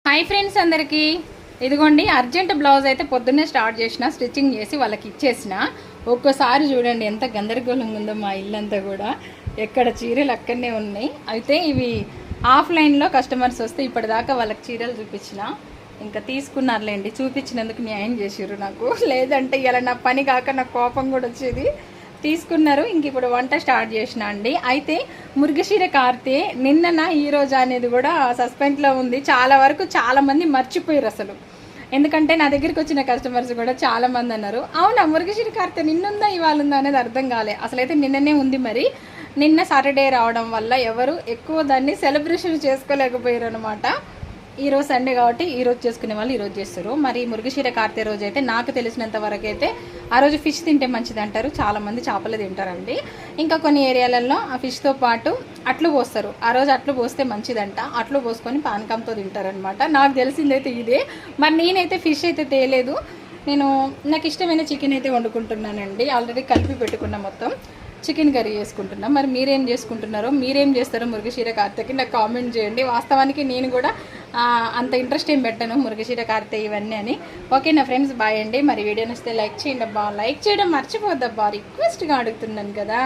Hi friends అందరికీ, ఇదిగోండి urgent blouse అయితే పొద్దున్నే స్టార్ట్ చేసిన, స్టిచ్చింగ్ చేసి వాళ్ళకి ఇచ్చేసిన. ఒక్కోసారి చూడండి ఎంత గందరగోళంగా ఉందో మా ఇల్లంతా కూడా. ఎక్కడ చీరలు అక్కడనే ఉన్నాయి. అయితే ఇవి ఆఫ్లైన్లో కస్టమర్స్ వస్తే ఇప్పటిదాకా వాళ్ళకి చీరలు చూపించిన, ఇంకా తీసుకున్నారులేండి. చూపించినందుకు న్యాయం చేసిర్రు నాకు, లేదంటే ఇలా నా పని కాక నాకు కోపం కూడా వచ్చేది. తీసుకున్నారు. ఇంక ఇప్పుడు వంట స్టార్ట్ చేసిన అండి. అయితే మురుగశీర కార్తె నిన్నన ఈ రోజు అనేది కూడా సస్పెన్స్లో ఉంది. చాలా వరకు చాలామంది మర్చిపోయారు అసలు. ఎందుకంటే నా దగ్గరికి వచ్చిన కస్టమర్స్ కూడా చాలామంది అన్నారు, అవునా మురుగశీర కార్తె నిన్నుందా ఇవాళ ఉందా అనేది అర్థం కాలే. అసలైతే నిన్ననే ఉంది. మరి నిన్న సాటర్డే రావడం వల్ల ఎవరు ఎక్కువ దాన్ని సెలబ్రేషన్ చేసుకోలేకపోయారు అనమాట. ఈరోజు సండే కాబట్టి ఈరోజు చేసుకునే వాళ్ళు ఈరోజు చేస్తారు. మరి మురుగశీర కార్తె రోజు అయితే నాకు తెలిసినంత వరకు అయితే ఆ రోజు ఫిష్ తింటే మంచిది అంటారు. చాలామంది చేపలు తింటారండి. ఇంకా కొన్ని ఏరియాలలో ఆ ఫిష్తో పాటు అట్లు పోస్తారు. ఆ రోజు అట్లు పోస్తే మంచిదంట. అట్లు పోసుకొని పానకంతో తింటారనమాట. నాకు తెలిసిందైతే ఇదే. మరి నేనైతే ఫిష్ అయితే తేలేదు. నాకు ఇష్టమైన చికెన్ అయితే వండుకుంటున్నానండి. ఆల్రెడీ కలిపి పెట్టుకున్నా, మొత్తం చికెన్ కర్రీ చేసుకుంటున్నా. మరి మీరేం చేసుకుంటున్నారో, మీరేం చేస్తారో మురుగశీర కార్తెకి నాకు కామెంట్ చేయండి. వాస్తవానికి నేను కూడా అంత ఇంట్రెస్ట్ ఏం పెట్టాను మురుగశీర కార్తె ఇవన్నీ అని. ఓకే నా ఫ్రెండ్స్, బాయ్ అండి. మరి వీడియో నచ్చితే లైక్ చేయండి అబ్బా. లైక్ చేయడం మర్చిపోద్దబ్బా, రిక్వెస్ట్గా అడుగుతున్నాను కదా.